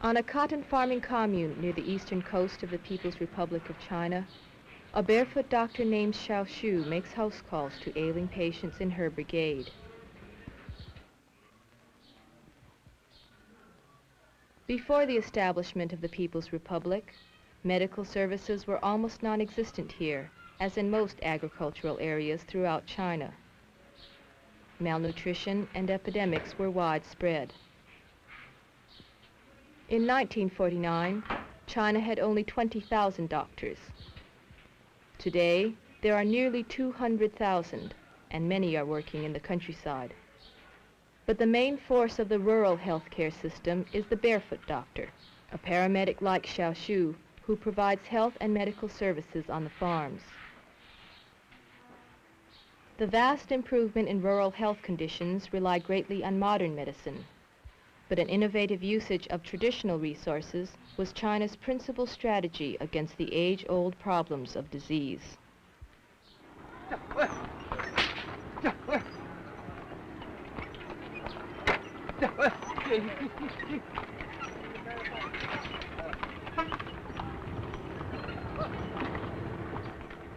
On a cotton farming commune near the eastern coast of the People's Republic of China, a barefoot doctor named Xiao Shu makes house calls to ailing patients in her brigade. Before the establishment of the People's Republic, medical services were almost non-existent here, as in most agricultural areas throughout China. Malnutrition and epidemics were widespread. In 1949, China had only 20,000 doctors. Today, there are nearly 200,000, and many are working in the countryside. But the main force of the rural healthcare system is the barefoot doctor, a paramedic like Xiao Shu, who provides health and medical services on the farms. The vast improvement in rural health conditions rely greatly on modern medicine, but an innovative usage of traditional resources was China's principal strategy against the age-old problems of disease.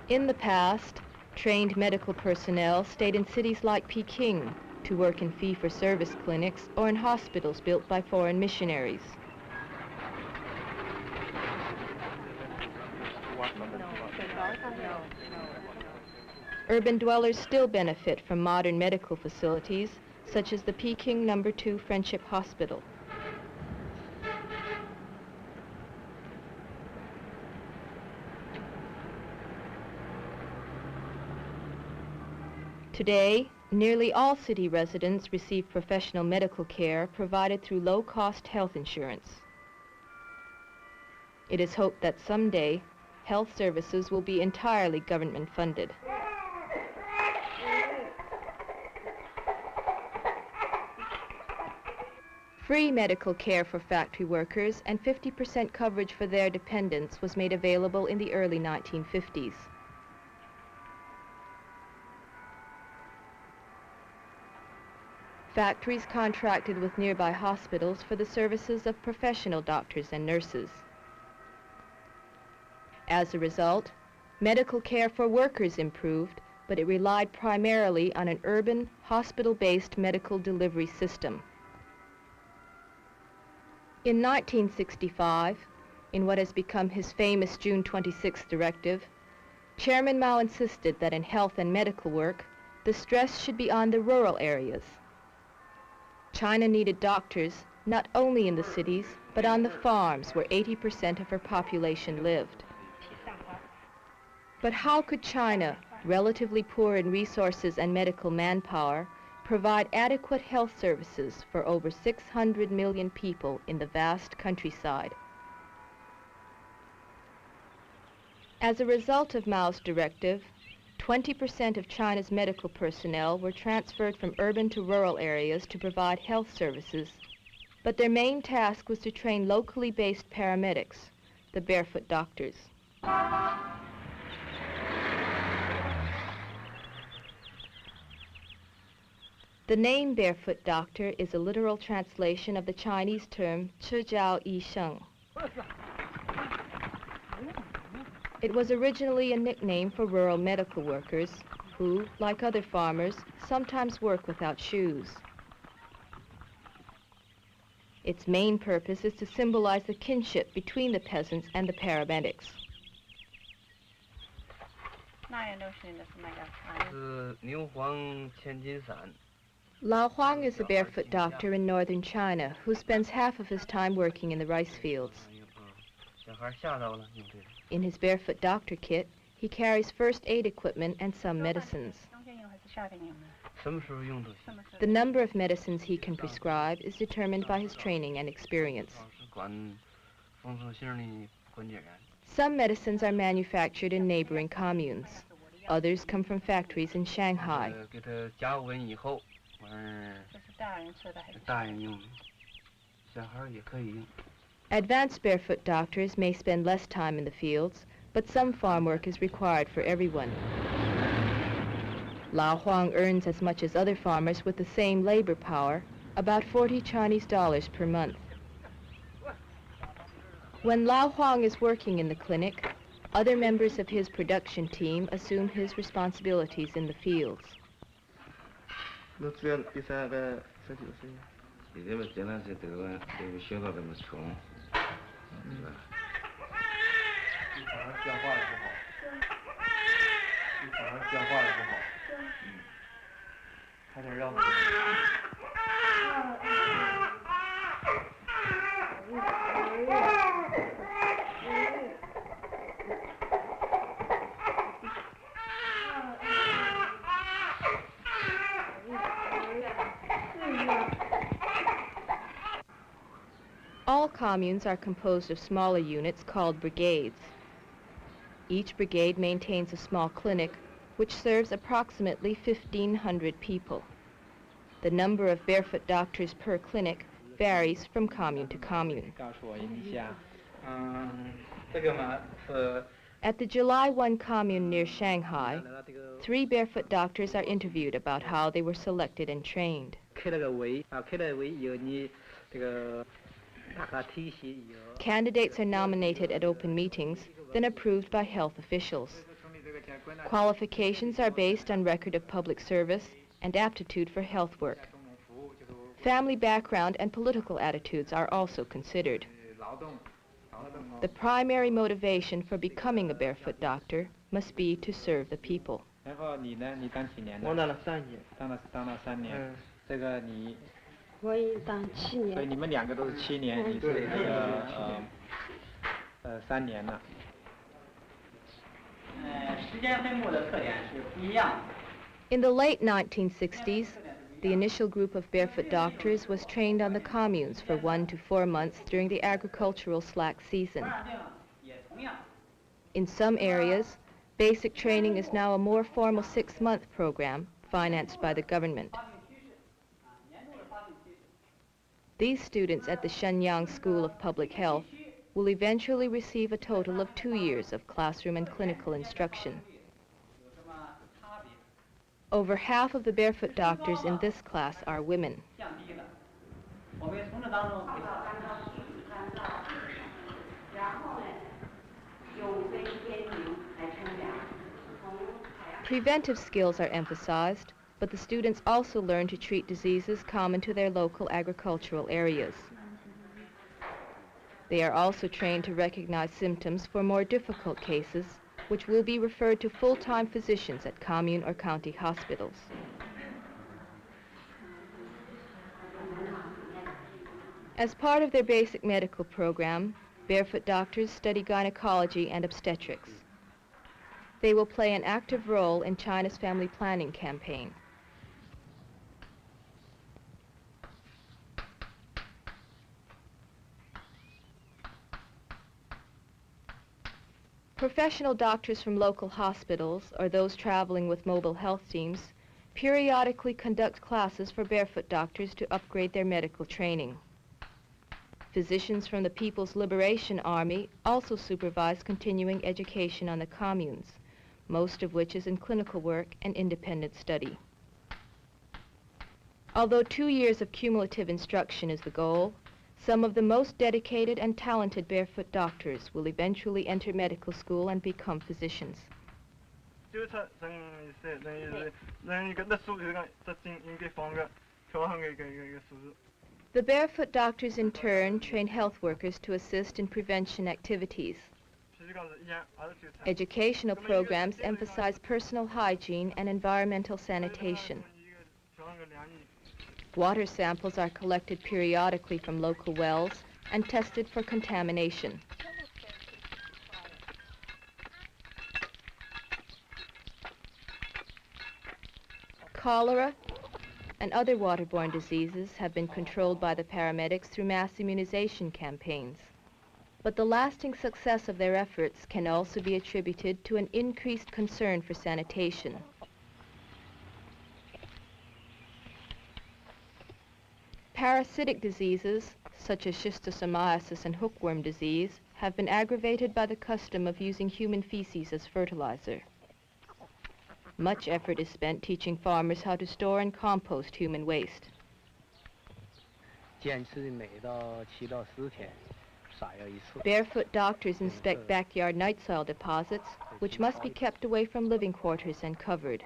In the past, trained medical personnel stayed in cities like Peking to work in fee-for-service clinics or in hospitals built by foreign missionaries. Urban dwellers still benefit from modern medical facilities, such as the Peking No. 2 Friendship Hospital. Today, nearly all city residents receive professional medical care provided through low-cost health insurance. It is hoped that someday, health services will be entirely government-funded. Free medical care for factory workers and 50% coverage for their dependents was made available in the early 1950s. Factories contracted with nearby hospitals for the services of professional doctors and nurses. As a result, medical care for workers improved, but it relied primarily on an urban, hospital-based medical delivery system. In 1965, in what has become his famous June 26 directive, Chairman Mao insisted that in health and medical work, the stress should be on the rural areas. China needed doctors not only in the cities, but on the farms where 80% of her population lived. But how could China, relatively poor in resources and medical manpower, provide adequate health services for over 600 million people in the vast countryside? As a result of Mao's directive, 20% of China's medical personnel were transferred from urban to rural areas to provide health services, but their main task was to train locally based paramedics, the barefoot doctors. The name barefoot doctor is a literal translation of the Chinese term 赤脚医生. It was originally a nickname for rural medical workers who, like other farmers, sometimes work without shoes. Its main purpose is to symbolize the kinship between the peasants and the paramedics. Lao Huang is a barefoot doctor in northern China who spends half of his time working in the rice fields. In his barefoot doctor kit, he carries first aid equipment and some medicines. The number of medicines he can prescribe is determined by his training and experience. Some medicines are manufactured in neighboring communes. Others come from factories in Shanghai. Advanced barefoot doctors may spend less time in the fields, but some farm work is required for everyone. Lao Huang earns as much as other farmers with the same labor power, about 40 Chinese dollars per month. When Lao Huang is working in the clinic, other members of his production team assume his responsibilities in the fields. 那这样比赛的身体的声音。你这么简单是这个学到这么穷，是吧？你反而讲话也不好，你反而讲话也不好，还得让你。All communes are composed of smaller units called brigades. Each brigade maintains a small clinic which serves approximately 1,500 people. The number of barefoot doctors per clinic varies from commune to commune. At the July 1 commune near Shanghai, 3 barefoot doctors are interviewed about how they were selected and trained. Candidates are nominated at open meetings, then approved by health officials. Qualifications are based on record of public service and aptitude for health work. Family background and political attitudes are also considered. The primary motivation for becoming a barefoot doctor must be to serve the people. 我当了3年。当了3年。这个你。我也当7年。所以你们2个都是7年，你是3年了。时间分布的特点是不一样的。In the late 1960s, the initial group of barefoot doctors was trained on the communes for 1 to 4 months during the agricultural slack season. In some areas, basic training is now a more formal 6-month program financed by the government. These students at the Shenyang School of Public Health will eventually receive a total of 2 years of classroom and clinical instruction. Over half of the barefoot doctors in this class are women. Preventive skills are emphasized, but the students also learn to treat diseases common to their local agricultural areas. They are also trained to recognize symptoms for more difficult cases, which will be referred to full-time physicians at commune or county hospitals. As part of their basic medical program, barefoot doctors study gynecology and obstetrics. They will play an active role in China's family planning campaign. Professional doctors from local hospitals or those traveling with mobile health teams periodically conduct classes for barefoot doctors to upgrade their medical training. Physicians from the People's Liberation Army also supervise continuing education on the communes, most of which is in clinical work and independent study. Although 2 years of cumulative instruction is the goal, some of the most dedicated and talented barefoot doctors will eventually enter medical school and become physicians. The barefoot doctors in turn train health workers to assist in prevention activities. Educational programs emphasize personal hygiene and environmental sanitation. Water samples are collected periodically from local wells and tested for contamination. Cholera and other waterborne diseases have been controlled by the paramedics through mass immunization campaigns. But the lasting success of their efforts can also be attributed to an increased concern for sanitation. Parasitic diseases, such as schistosomiasis and hookworm disease, have been aggravated by the custom of using human feces as fertilizer. Much effort is spent teaching farmers how to store and compost human waste. 坚持每到7到10天， Barefoot doctors inspect backyard night soil deposits, which must be kept away from living quarters and covered.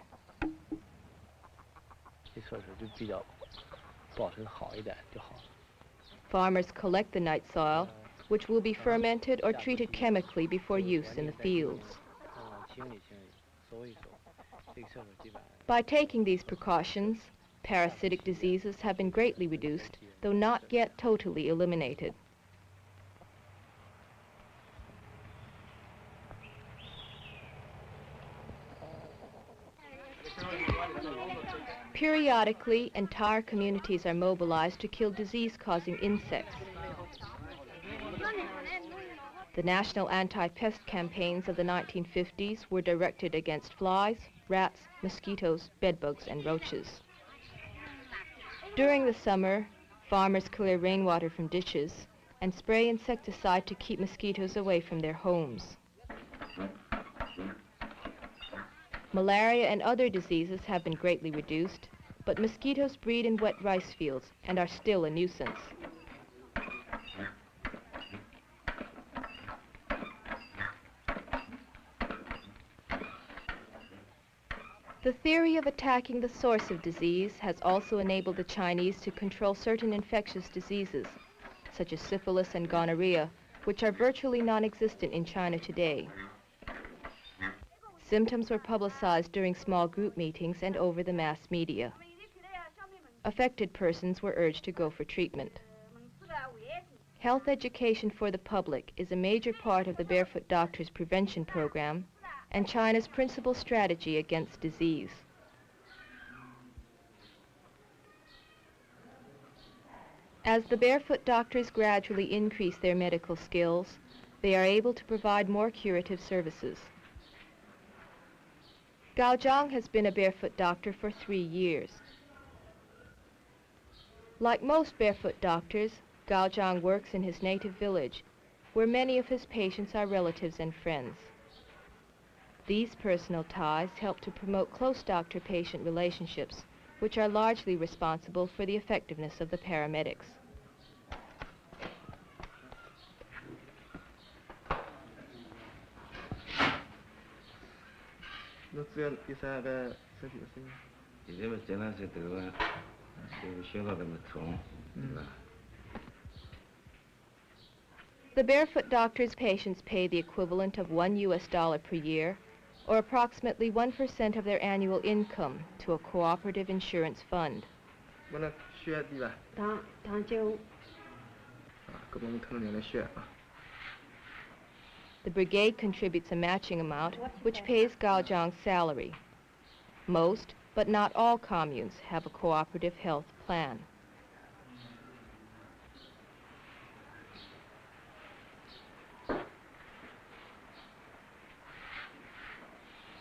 Farmers collect the night soil, which will be fermented or treated chemically before use in the fields. By taking these precautions, parasitic diseases have been greatly reduced, though not yet totally eliminated. Periodically, entire communities are mobilized to kill disease-causing insects. The national anti-pest campaigns of the 1950s were directed against flies, rats, mosquitoes, bedbugs, and roaches. During the summer, farmers clear rainwater from ditches and spray insecticide to keep mosquitoes away from their homes. Malaria and other diseases have been greatly reduced, but mosquitoes breed in wet rice fields and are still a nuisance. The theory of attacking the source of disease has also enabled the Chinese to control certain infectious diseases, such as syphilis and gonorrhea, which are virtually non-existent in China today. Symptoms were publicized during small group meetings and over the mass media. Affected persons were urged to go for treatment. Health education for the public is a major part of the Barefoot Doctors Prevention Program and China's principal strategy against disease. As the barefoot doctors gradually increase their medical skills, they are able to provide more curative services. Gao Zhang has been a barefoot doctor for 3 years. Like most barefoot doctors, Gao Zhang works in his native village, where many of his patients are relatives and friends. These personal ties help to promote close doctor-patient relationships, which are largely responsible for the effectiveness of the paramedics. The barefoot doctor's patients pay the equivalent of $1 per year, or approximately 1% of their annual income, to a cooperative insurance fund. The brigade contributes a matching amount, which pays Gao Zhang's salary. Most, but not all communes have a cooperative health plan.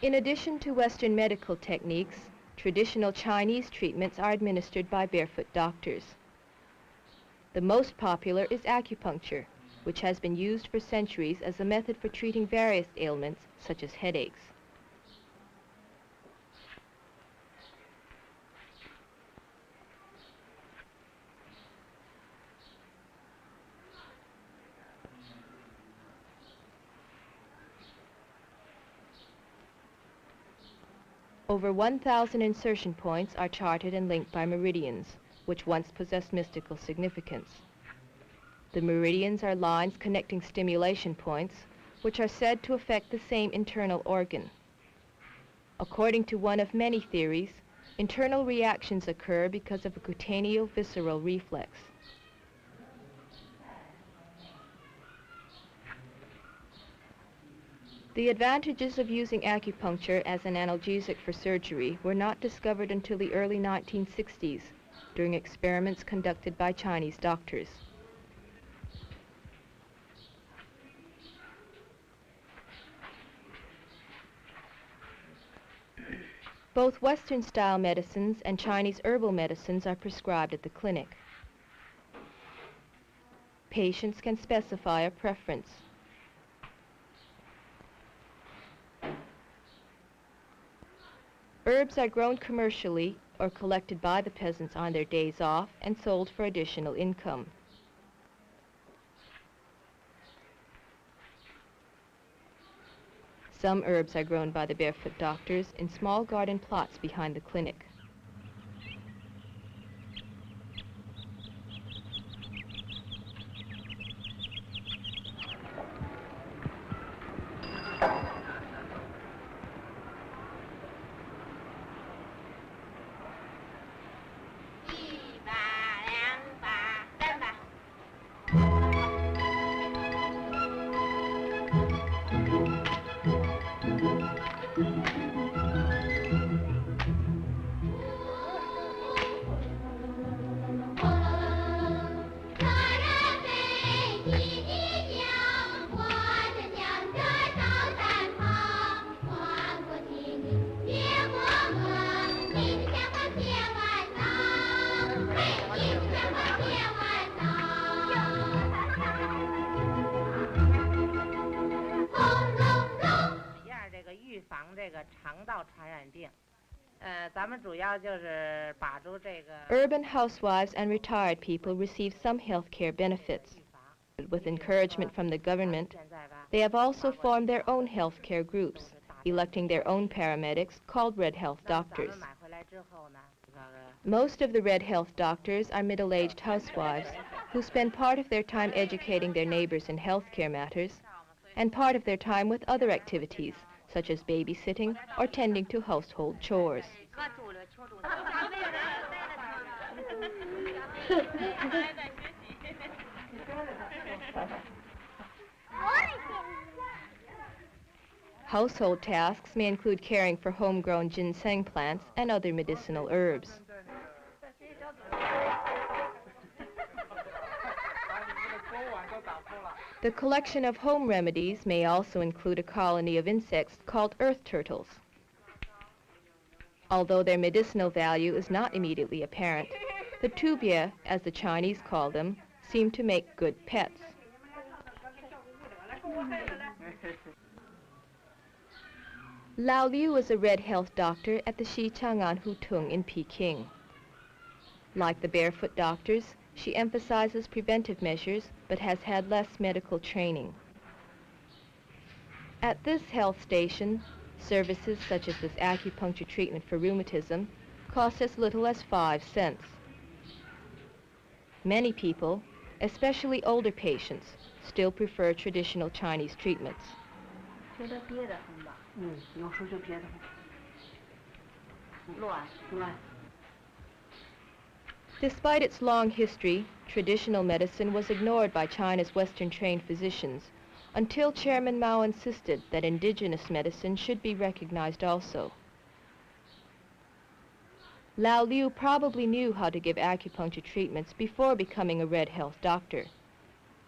In addition to Western medical techniques, traditional Chinese treatments are administered by barefoot doctors. The most popular is acupuncture, which has been used for centuries as a method for treating various ailments, such as headaches. Over 1,000 insertion points are charted and linked by meridians, which once possessed mystical significance. The meridians are lines connecting stimulation points, which are said to affect the same internal organ. According to one of many theories, internal reactions occur because of a cutaneovisceral reflex. The advantages of using acupuncture as an analgesic for surgery were not discovered until the early 1960s, during experiments conducted by Chinese doctors. Both Western-style medicines and Chinese herbal medicines are prescribed at the clinic. Patients can specify a preference. Herbs are grown commercially or collected by the peasants on their days off and sold for additional income. Some herbs are grown by the barefoot doctors in small garden plots behind the clinic. Urban housewives and retired people receive some health care benefits. With encouragement from the government, they have also formed their own health care groups, electing their own paramedics called Red Health Doctors. Most of the Red Health Doctors are middle-aged housewives who spend part of their time educating their neighbors in health care matters and part of their time with other activities, such as babysitting or tending to household chores. Household tasks may include caring for homegrown ginseng plants and other medicinal herbs. The collection of home remedies may also include a colony of insects called earth turtles. Although their medicinal value is not immediately apparent, the tubia, as the Chinese call them, seem to make good pets. Lao Liu is a Red Health Doctor at the Xichang'an Hutung in Peking. Like the barefoot doctors, she emphasizes preventive measures but has had less medical training. At this health station, services such as this acupuncture treatment for rheumatism cost as little as 5 cents. Many people, especially older patients, still prefer traditional Chinese treatments. Despite its long history, traditional medicine was ignored by China's Western-trained physicians until Chairman Mao insisted that indigenous medicine should be recognized also. Lao Liu probably knew how to give acupuncture treatments before becoming a Red Health Doctor,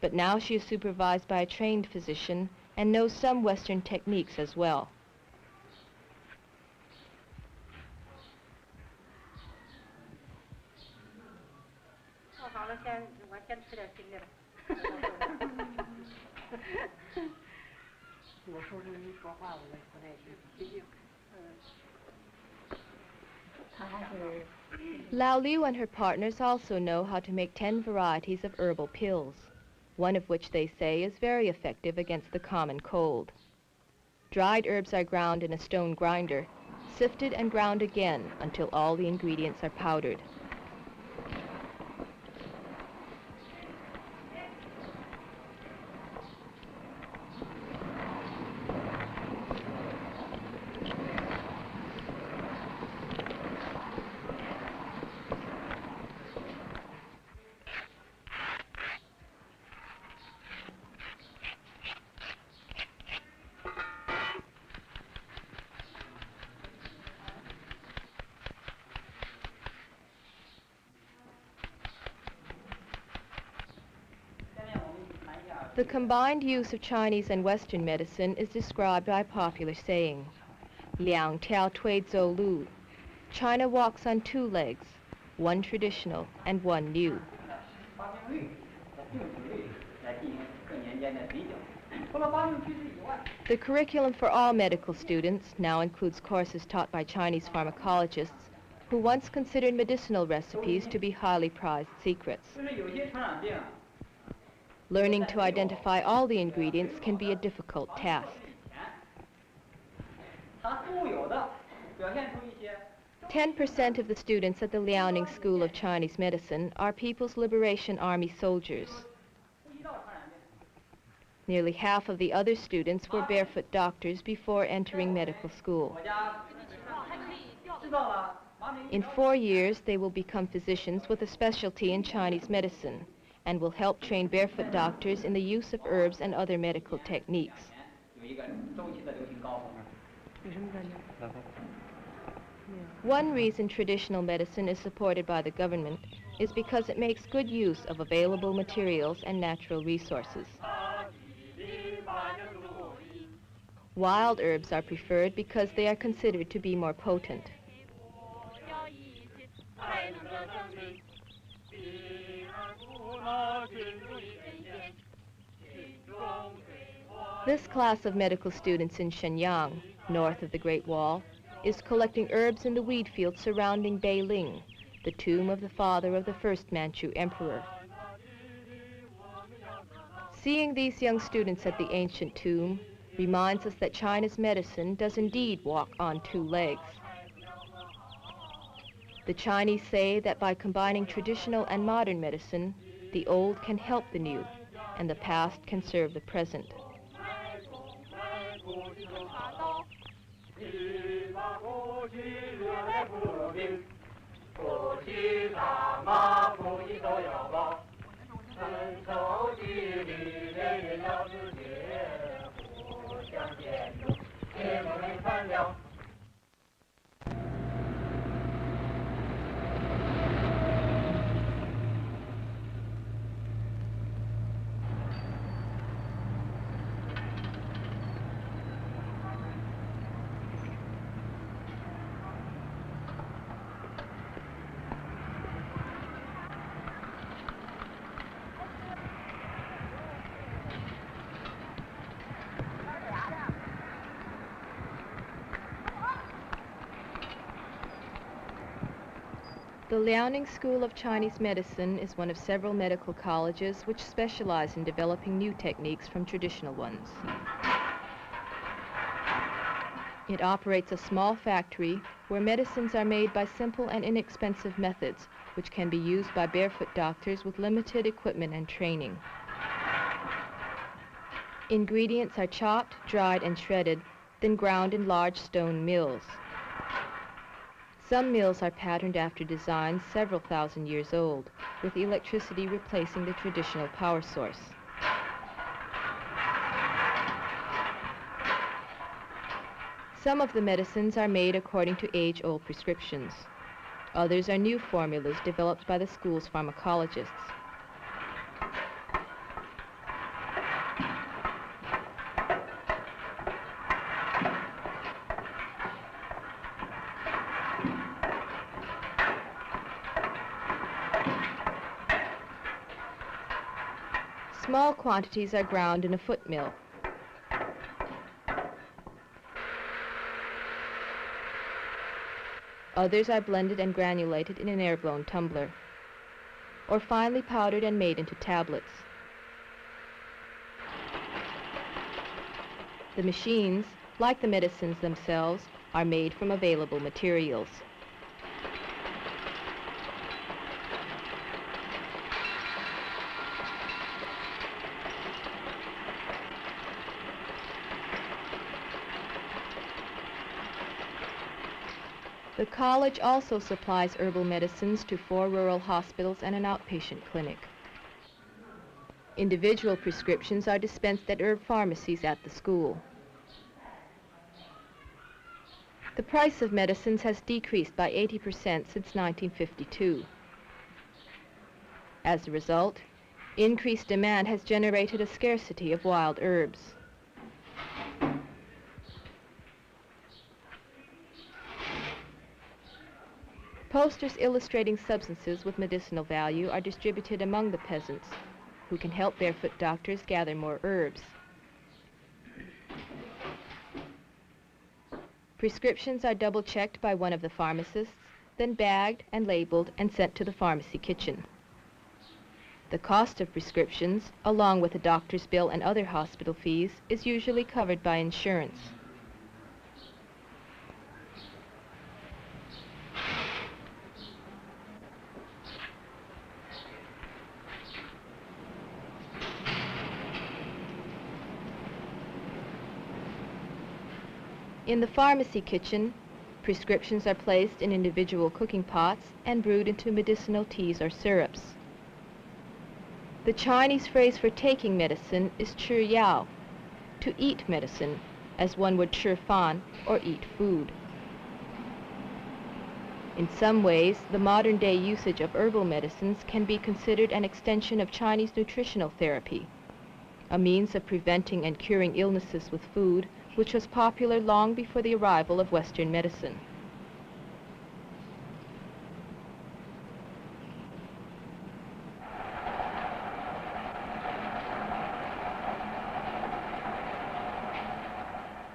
but now she is supervised by a trained physician and knows some Western techniques as well. Lao Liu and her partners also know how to make 10 varieties of herbal pills, one of which they say is very effective against the common cold. Dried herbs are ground in a stone grinder, sifted and ground again until all the ingredients are powdered. The combined use of Chinese and Western medicine is described by a popular saying, "Liang tiao tui zhou lu." China walks on 2 legs, one traditional and one new. The curriculum for all medical students now includes courses taught by Chinese pharmacologists who once considered medicinal recipes to be highly prized secrets. Learning to identify all the ingredients can be a difficult task. 它固有的表现出一些 10% of the students at the Liaoning School of Chinese Medicine are People's Liberation Army soldiers. 呼吸道传染病。 Nearly half of the other students were barefoot doctors before entering medical school. 国家制造了麻痹 In 4 years, they will become physicians with a specialty in Chinese medicine and will help train barefoot doctors in the use of herbs and other medical techniques. 有一个周期的流行高峰。 One reason traditional medicine is supported by the government is because it makes good use of available materials and natural resources. Wild herbs are preferred because they are considered to be more potent. This class of medical students in Shenyang, north of the Great Wall, is collecting herbs in the wheat field surrounding Beiling, the tomb of the father of the first Manchu emperor. Seeing these young students at the ancient tomb reminds us that China's medicine does indeed walk on 2 legs. The Chinese say that by combining traditional and modern medicine, the old can help the new, and the past can serve the present. The Liaoning School of Chinese Medicine is one of several medical colleges which specialize in developing new techniques from traditional ones. It operates a small factory where medicines are made by simple and inexpensive methods which can be used by barefoot doctors with limited equipment and training. Ingredients are chopped, dried, and shredded, then ground in large stone mills. Some mills are patterned after designs several thousand years old, with electricity replacing the traditional power source. Some of the medicines are made according to age-old prescriptions. Others are new formulas developed by the school's pharmacologists. Small quantities are ground in a foot mill. Others are blended and granulated in an air-blown tumbler, or finely powdered and made into tablets. The machines, like the medicines themselves, are made from available materials. The college also supplies herbal medicines to 4 rural hospitals and an outpatient clinic. Individual prescriptions are dispensed at herb pharmacies at the school. The price of medicines has decreased by 80% since 1952. As a result, increased demand has generated a scarcity of wild herbs. Posters illustrating substances with medicinal value are distributed among the peasants, who can help barefoot doctors gather more herbs. Prescriptions are double-checked by one of the pharmacists, then bagged and labeled and sent to the pharmacy kitchen. The cost of prescriptions, along with the doctor's bill and other hospital fees, is usually covered by insurance. In the pharmacy kitchen, prescriptions are placed in individual cooking pots and brewed into medicinal teas or syrups. The Chinese phrase for taking medicine is 吃药, to eat medicine, as one would 吃饭 or eat food. In some ways, the modern-day usage of herbal medicines can be considered an extension of Chinese nutritional therapy, a means of preventing and curing illnesses with food, which was popular long before the arrival of Western medicine.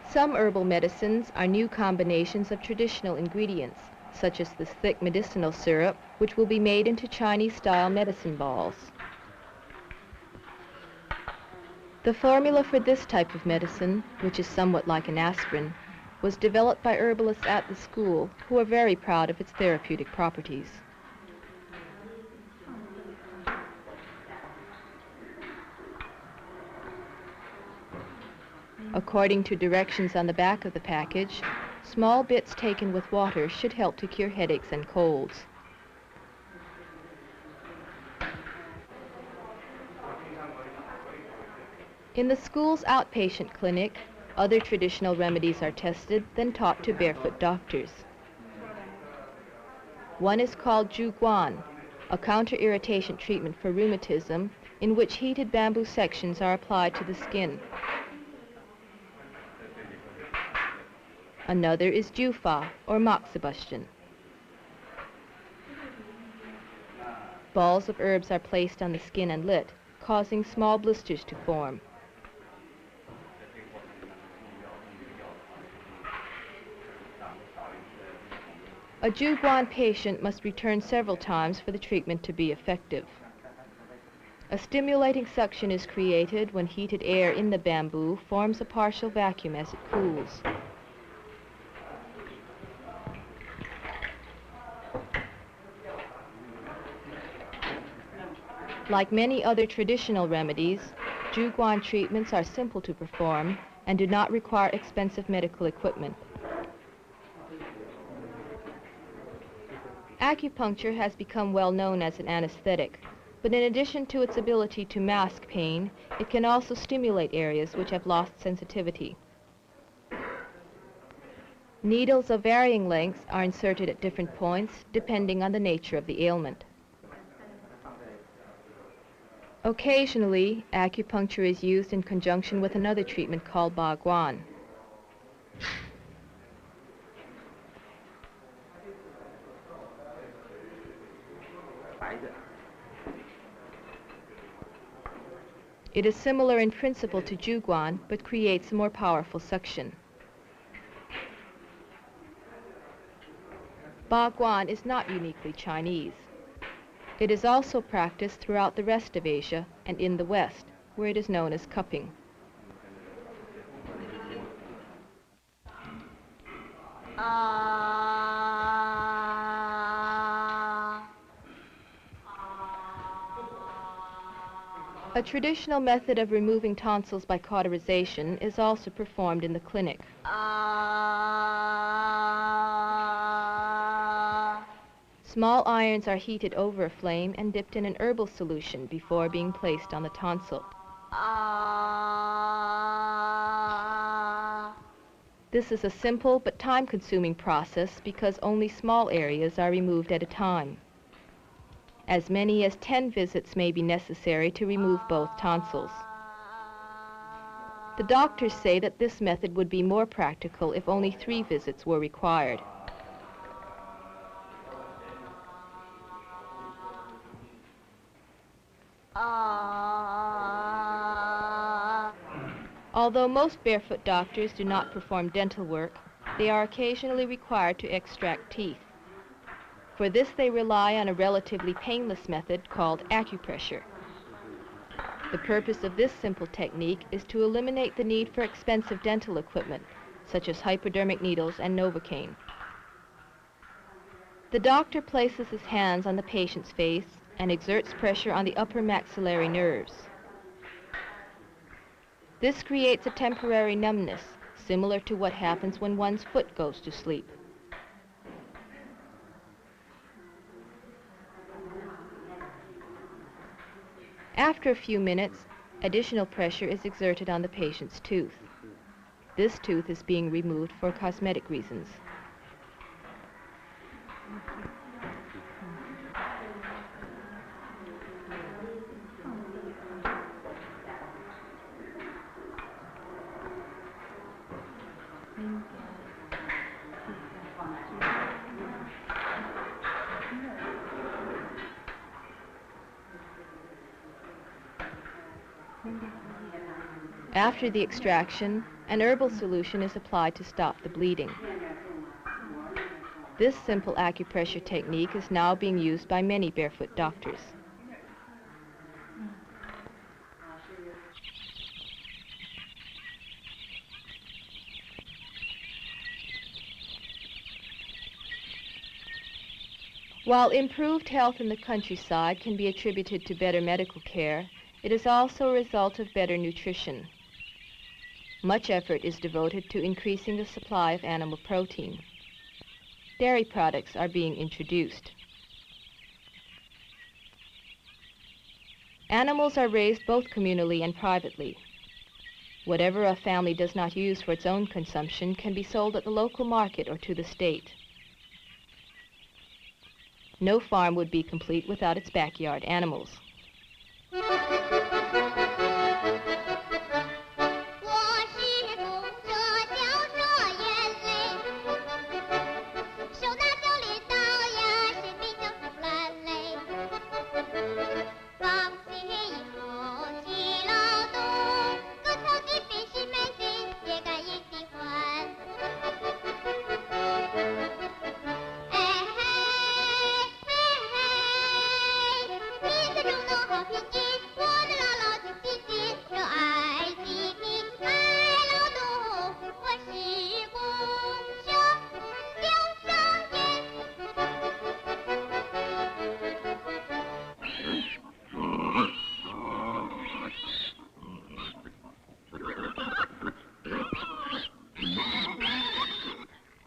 Some herbal medicines are new combinations of traditional ingredients, such as this thick medicinal syrup, which will be made into Chinese-style medicine balls. The formula for this type of medicine, which is somewhat like an aspirin, was developed by herbalists at the school, who are very proud of its therapeutic properties. According to directions on the back of the package, small bits taken with water should help to cure headaches and colds. In the school's outpatient clinic, other traditional remedies are tested, then taught to barefoot doctors. One is called Zhuguan, a counter-irritation treatment for rheumatism, in which heated bamboo sections are applied to the skin. Another is Jufa, or moxibustion. Balls of herbs are placed on the skin and lit, causing small blisters to form. A Zhuguan patient must return several times for the treatment to be effective. A stimulating suction is created when heated air in the bamboo forms a partial vacuum as it cools. Like many other traditional remedies, Zhuguan treatments are simple to perform and do not require expensive medical equipment. Acupuncture has become well known as an anesthetic, but in addition to its ability to mask pain, it can also stimulate areas which have lost sensitivity. Needles of varying lengths are inserted at different points depending on the nature of the ailment. Occasionally, acupuncture is used in conjunction with another treatment called Baguan. It is similar in principle to Zhuguan, but creates a more powerful suction. Baguan is not uniquely Chinese. It is also practiced throughout the rest of Asia and in the West, where it is known as cupping. A traditional method of removing tonsils by cauterization is also performed in the clinic. Small irons are heated over a flame and dipped in an herbal solution before being placed on the tonsil. This is a simple but time-consuming process because only small areas are removed at a time. As many as 10 visits may be necessary to remove both tonsils. The doctors say that this method would be more practical if only 3 visits were required. Although most barefoot doctors do not perform dental work, they are occasionally required to extract teeth. For this, they rely on a relatively painless method called acupressure. The purpose of this simple technique is to eliminate the need for expensive dental equipment, such as hypodermic needles and Novocaine. The doctor places his hands on the patient's face and exerts pressure on the upper maxillary nerves. This creates a temporary numbness, similar to what happens when one's foot goes to sleep. After a few minutes, additional pressure is exerted on the patient's tooth. This tooth is being removed for cosmetic reasons. After the extraction, an herbal solution is applied to stop the bleeding. This simple acupressure technique is now being used by many barefoot doctors. While improved health in the countryside can be attributed to better medical care, it is also a result of better nutrition. Much effort is devoted to increasing the supply of animal protein. Dairy products are being introduced. Animals are raised both communally and privately. Whatever a family does not use for its own consumption can be sold at the local market or to the state. No farm would be complete without its backyard animals.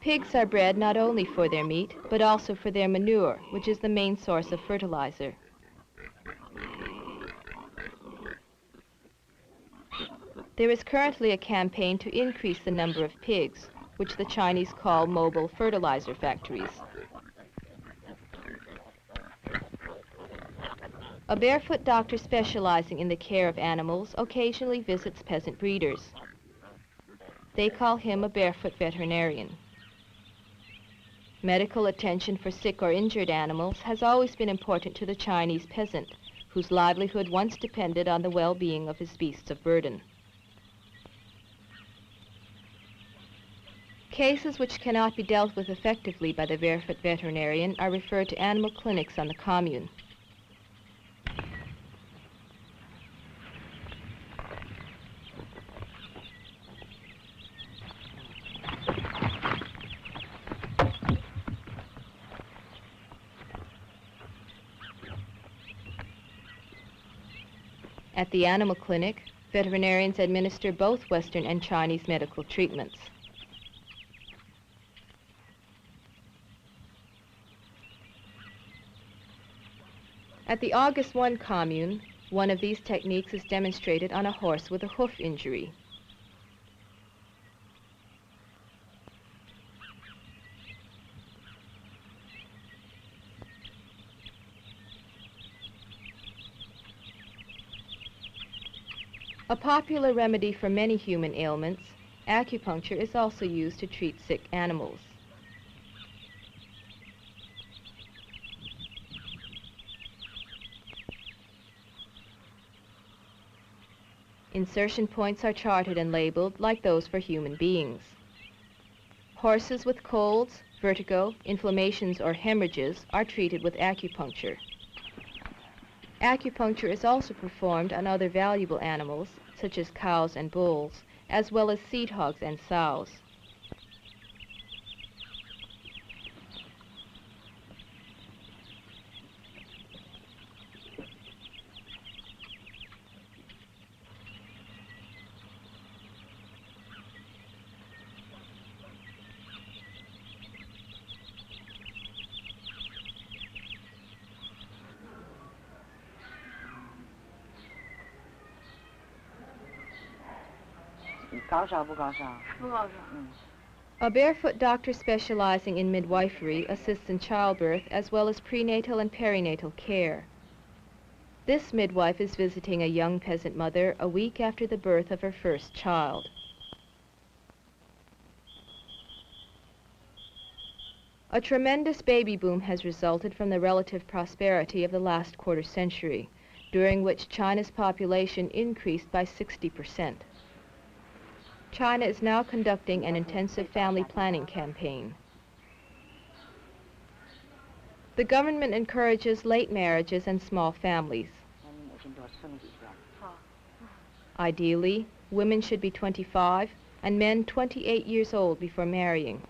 Pigs are bred not only for their meat, but also for their manure, which is the main source of fertilizer. There is currently a campaign to increase the number of pigs, which the Chinese call mobile fertilizer factories. A barefoot doctor specializing in the care of animals occasionally visits peasant breeders. They call him a barefoot veterinarian. Medical attention for sick or injured animals has always been important to the Chinese peasant, whose livelihood once depended on the well-being of his beasts of burden. Cases which cannot be dealt with effectively by the barefoot veterinarian are referred to animal clinics on the commune. At the animal clinic, veterinarians administer both Western and Chinese medical treatments. At the August 1 commune, one of these techniques is demonstrated on a horse with a hoof injury. A popular remedy for many human ailments, acupuncture is also used to treat sick animals. Insertion points are charted and labeled like those for human beings. Horses with colds, vertigo, inflammations, or hemorrhages are treated with acupuncture. Acupuncture is also performed on other valuable animals, such as cows and bulls, as well as seed hogs and sows. A barefoot doctor specializing in midwifery assists in childbirth as well as prenatal and perinatal care. This midwife is visiting a young peasant mother a week after the birth of her first child. A tremendous baby boom has resulted from the relative prosperity of the last quarter century, during which China's population increased by 60%. China is now conducting an intensive family planning campaign. The government encourages late marriages and small families. Ideally, women should be 25 and men 28 years old before marrying.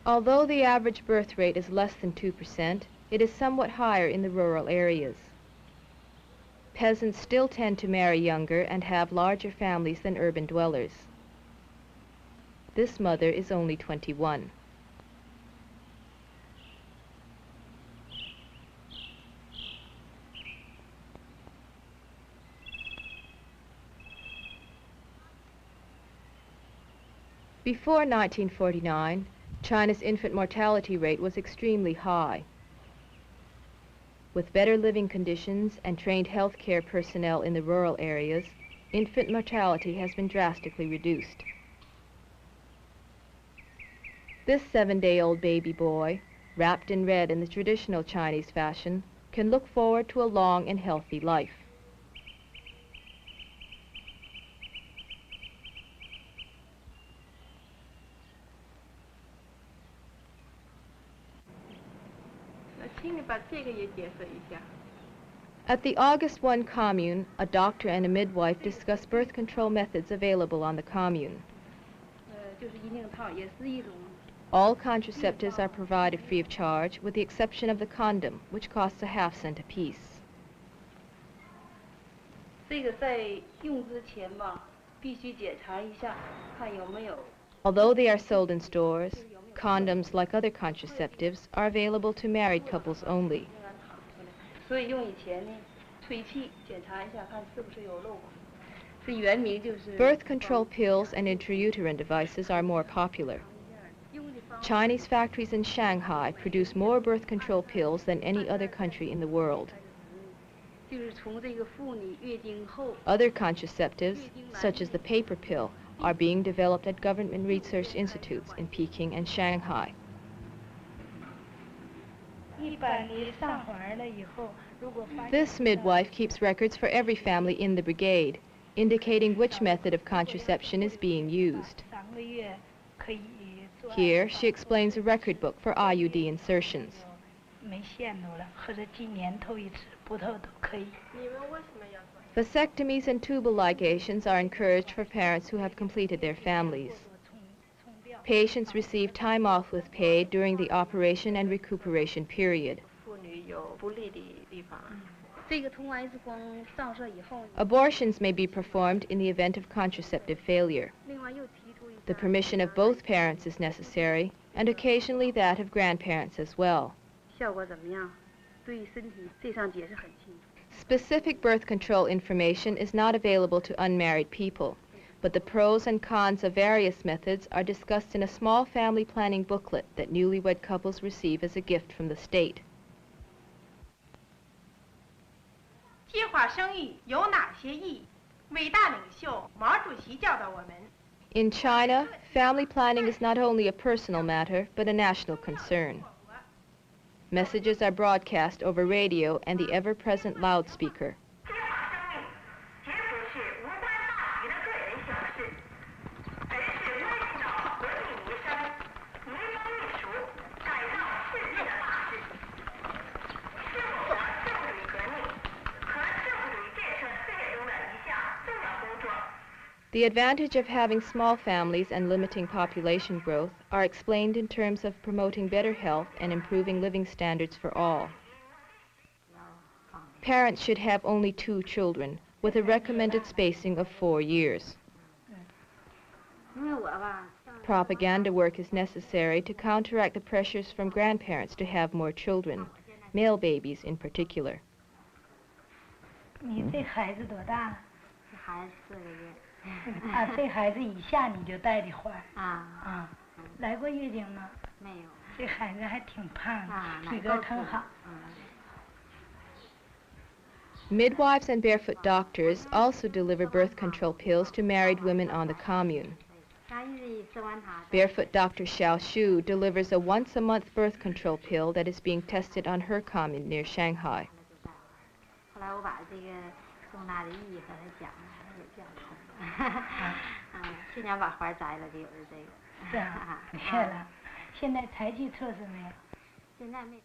Although the average birth rate is less than 2%, it is somewhat higher in the rural areas. Peasants still tend to marry younger and have larger families than urban dwellers. This mother is only 21. Before 1949, China's infant mortality rate was extremely high. With better living conditions and trained healthcare personnel in the rural areas, infant mortality has been drastically reduced. This 7-day-old baby boy, wrapped in red in the traditional Chinese fashion, can look forward to a long and healthy life. At the August 1 commune, a doctor and a midwife discuss birth control methods available on the commune. All contraceptives are provided free of charge, with the exception of the condom, which costs a half-cent apiece. Although they are sold in stores, condoms, like other contraceptives, are available to married couples only. Birth control pills and intrauterine devices are more popular. Chinese factories in Shanghai produce more birth control pills than any other country in the world. Other contraceptives, such as the paper pill, are being developed at government research institutes in Peking and Shanghai. This midwife keeps records for every family in the brigade, indicating which method of contraception is being used. Here, she explains a record book for IUD insertions. Vasectomies and tubal ligations are encouraged for parents who have completed their families. Patients receive time off with pay during the operation and recuperation period. Abortions may be performed in the event of contraceptive failure. The permission of both parents is necessary, and occasionally that of grandparents as well. Specific birth control information is not available to unmarried people, but the pros and cons of various methods are discussed in a small family planning booklet that newlywed couples receive as a gift from the state. In China, family planning is not only a personal matter, but a national concern. Messages are broadcast over radio and the ever-present loudspeaker. The advantage of having small families and limiting population growth are explained in terms of promoting better health and improving living standards for all. Parents should have only 2 children, with a recommended spacing of 4 years. Propaganda work is necessary to counteract the pressures from grandparents to have more children, male babies in particular. 孩子4个月。2岁孩子以下你就带的话。啊。来过月经吗？没有。这孩子还挺胖的，体来格挺好。Midwives and barefoot doctors also deliver birth control pills to married women on the commune. Barefoot Dr. Xiao Xu delivers a once-a-month birth control pill that is being tested on her commune near Shanghai. 后来我把这个重大的意义和他讲了，他也赞同。去年把花摘了，给我的这个。是啊，谢了。现在才去测试没有？现在没采。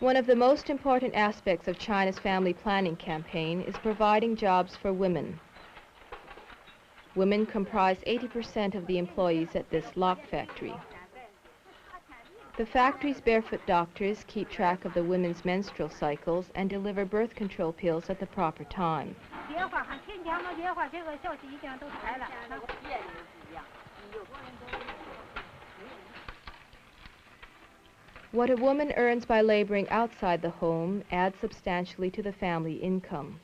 One of the most important aspects of China's family planning campaign is providing jobs for women. Women comprise 80% of the employees at this lock factory. The factory's barefoot doctors keep track of the women's menstrual cycles and deliver birth control pills at the proper time. What a woman earns by laboring outside the home adds substantially to the family income.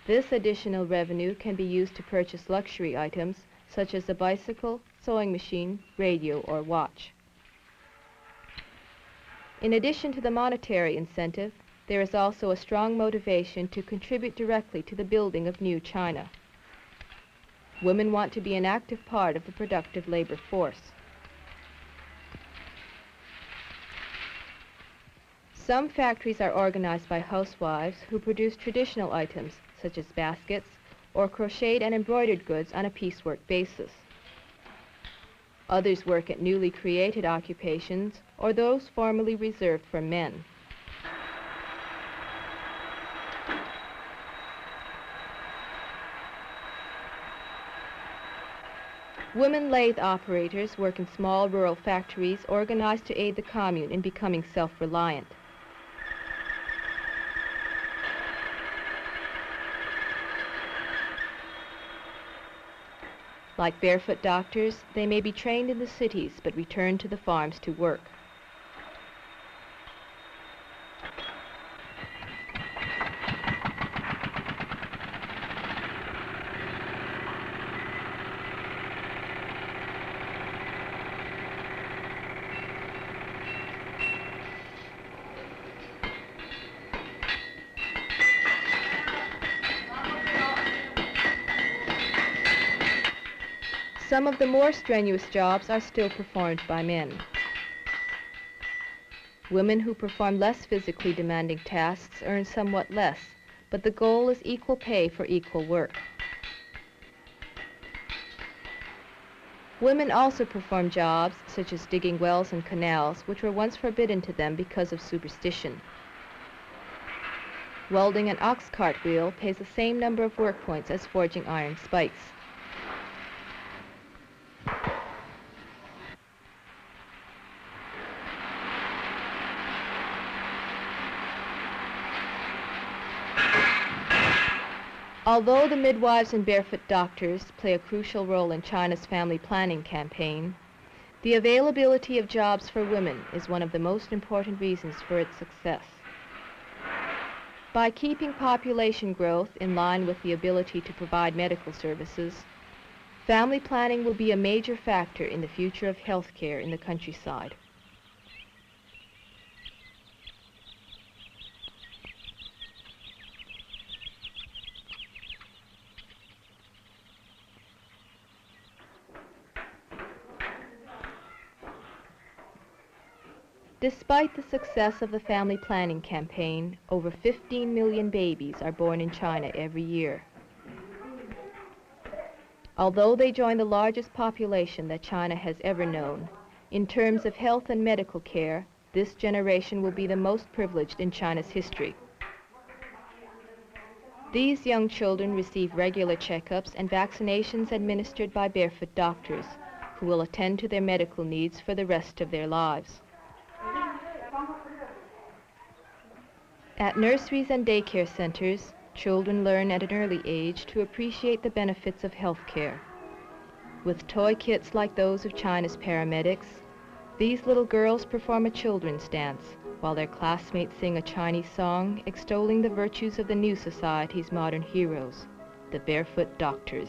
This additional revenue can be used to purchase luxury items such as a bicycle, sewing machine, radio, or watch. In addition to the monetary incentive, there is also a strong motivation to contribute directly to the building of new China. Women want to be an active part of the productive labor force. Some factories are organized by housewives who produce traditional items, such as baskets, or crocheted and embroidered goods on a piecework basis. Others work at newly created occupations, or those formerly reserved for men. Women lathe operators work in small rural factories organized to aid the commune in becoming self-reliant. Like barefoot doctors, they may be trained in the cities but return to the farms to work. Some of the more strenuous jobs are still performed by men. Women who perform less physically demanding tasks earn somewhat less, but the goal is equal pay for equal work. Women also perform jobs such as digging wells and canals, which were once forbidden to them because of superstition. Welding an ox cart wheel pays the same number of work points as forging iron spikes. Although the midwives and barefoot doctors play a crucial role in China's family planning campaign, the availability of jobs for women is one of the most important reasons for its success. By keeping population growth in line with the ability to provide medical services, family planning will be a major factor in the future of health care in the countryside. Despite the success of the family planning campaign, over 15 million babies are born in China every year. Although they join the largest population that China has ever known, in terms of health and medical care, this generation will be the most privileged in China's history. These young children receive regular checkups and vaccinations administered by barefoot doctors, who will attend to their medical needs for the rest of their lives. At nurseries and daycare centers, children learn at an early age to appreciate the benefits of health care. With toy kits like those of China's paramedics, these little girls perform a children's dance, while their classmates sing a Chinese song extolling the virtues of the new society's modern heroes. the barefoot doctors.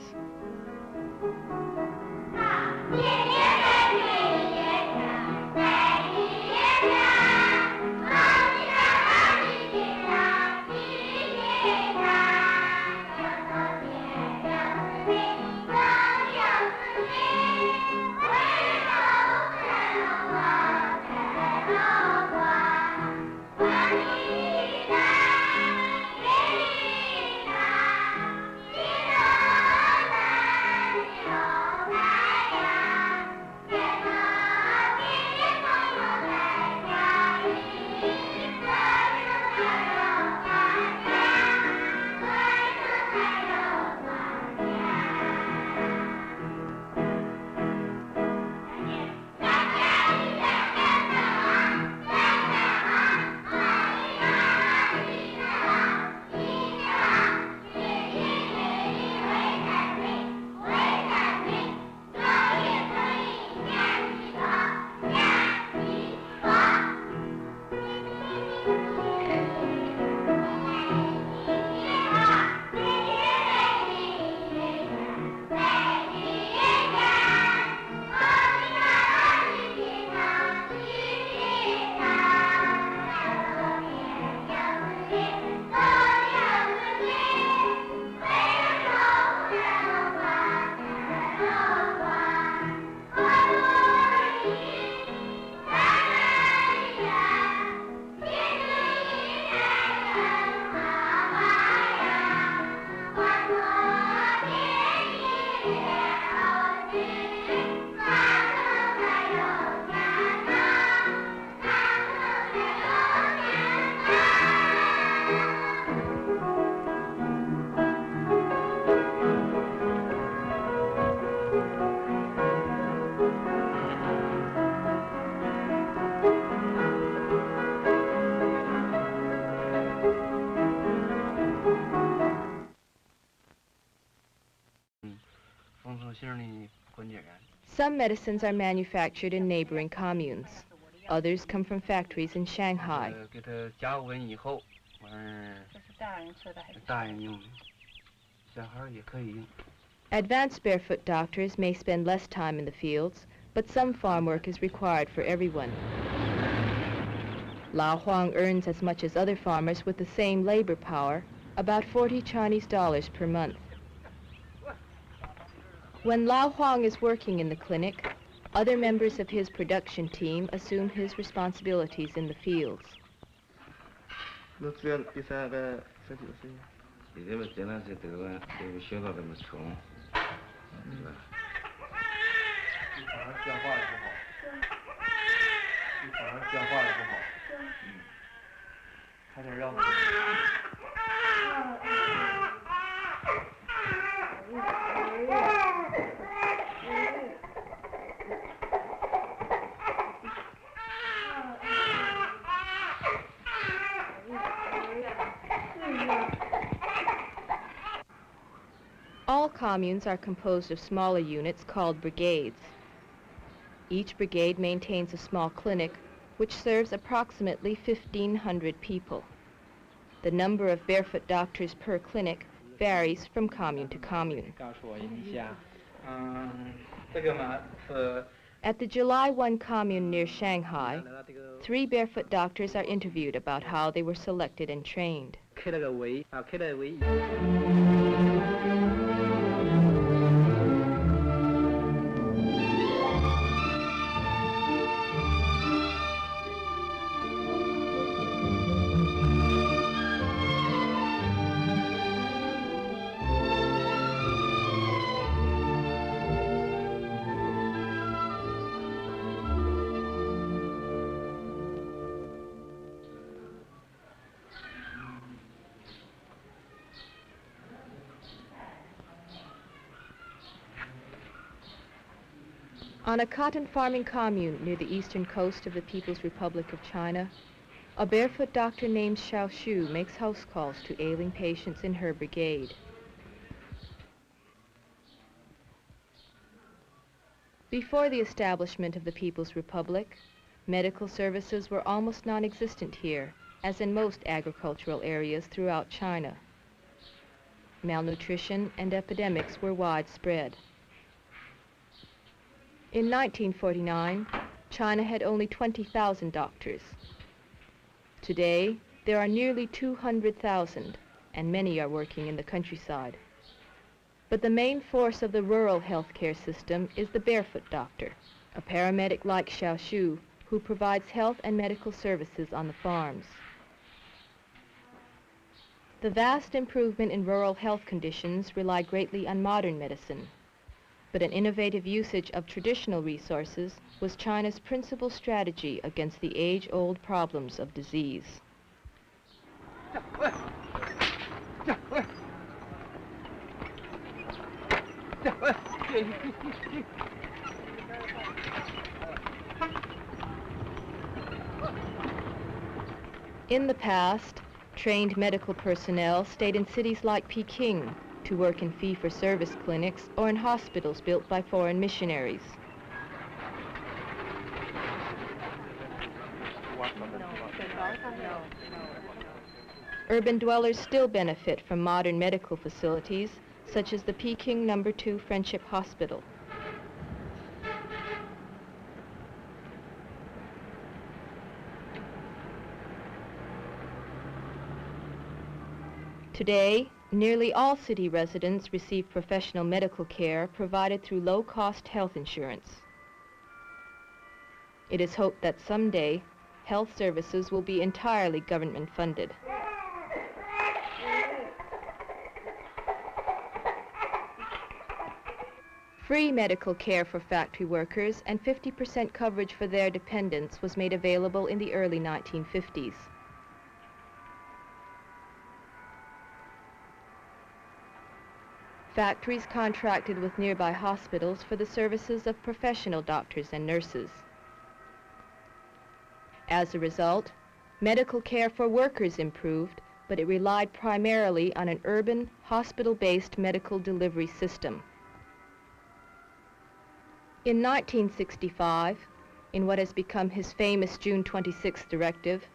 Some medicines are manufactured in neighboring communes. Others come from factories in Shanghai. Advanced barefoot doctors may spend less time in the fields, but some farm work is required for everyone. Lao Huang earns as much as other farmers with the same labor power, about 40 Chinese dollars per month. When Lao Huang is working in the clinic, other members of his production team assume his responsibilities in the fields. All communes are composed of smaller units called brigades. Each brigade maintains a small clinic which serves approximately 1,500 people. The number of barefoot doctors per clinic varies from commune to commune. At the July 1 commune near Shanghai, 3 barefoot doctors are interviewed about how they were selected and trained. On a cotton farming commune near the eastern coast of the People's Republic of China, a barefoot doctor named Xiao Shu makes house calls to ailing patients in her brigade. Before the establishment of the People's Republic, medical services were almost non-existent here, as in most agricultural areas throughout China. malnutrition, and epidemics were widespread. In 1949, China had only 20,000 doctors. Today, there are nearly 200,000, and many are working in the countryside. But the main force of the rural healthcare system is the barefoot doctor, a paramedic like Xiaoshu, who provides health and medical services on the farms. The vast improvement in rural health conditions rely greatly on modern medicine, but an innovative usage of traditional resources was China's principal strategy against the age-old problems of disease. In the past, trained medical personnel stayed in cities like Peking to work in fee-for-service clinics or in hospitals built by foreign missionaries. Urban dwellers still benefit from modern medical facilities, such as the Peking No. 2 Friendship Hospital. Today, nearly all city residents receive professional medical care provided through low-cost health insurance. It is hoped that someday, health services will be entirely government-funded. Free medical care for factory workers and 50% coverage for their dependents was made available in the early 1950s. Factories contracted with nearby hospitals for the services of professional doctors and nurses. As a result, medical care for workers improved, but it relied primarily on an urban, hospital-based medical delivery system. In 1965, in what has become his famous June 26 directive,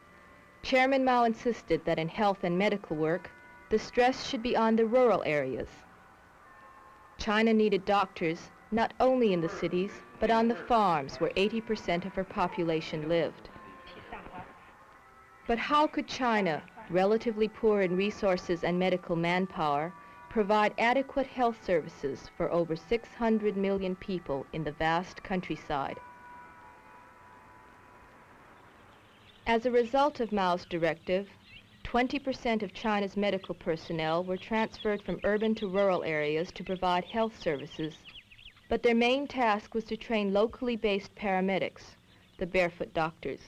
Chairman Mao insisted that in health and medical work, the stress should be on the rural areas. China needed doctors not only in the cities, but on the farms where 80% of her population lived. But how could China, relatively poor in resources and medical manpower, provide adequate health services for over 600 million people in the vast countryside? As a result of Mao's directive, 20% of China's medical personnel were transferred from urban to rural areas to provide health services, but their main task was to train locally based paramedics, the barefoot doctors.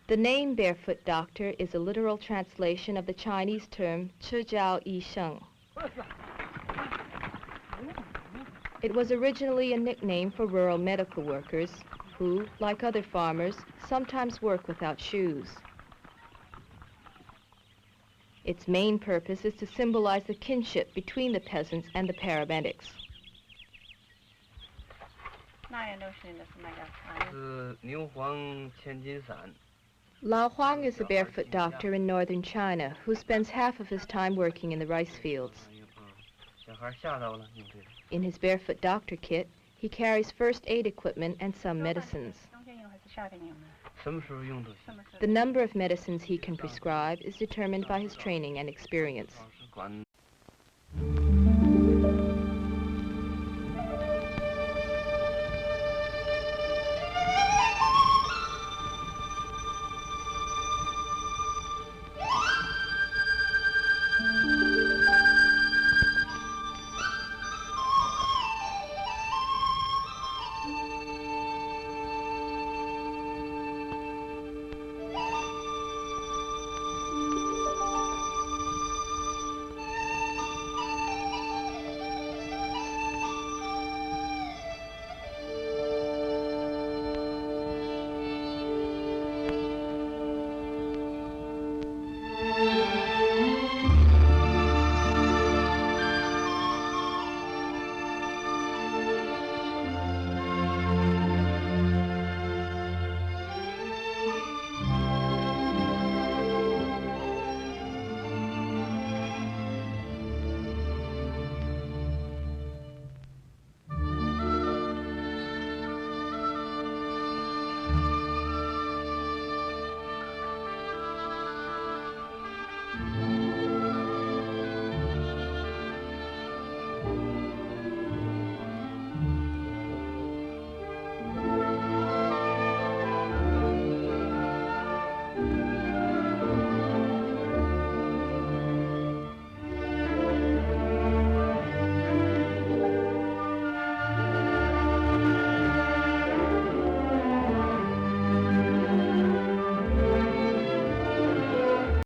The name barefoot doctor is a literal translation of the Chinese term 赤脚医生. It was originally a nickname for rural medical workers who, like other farmers, sometimes work without shoes. Its main purpose is to symbolize the kinship between the peasants and the paramedics. Lao Huang is a barefoot doctor in northern China who spends half of his time working in the rice fields. In his barefoot doctor kit, he carries first aid equipment and some medicines. The number of medicines he can prescribe is determined by his training and experience.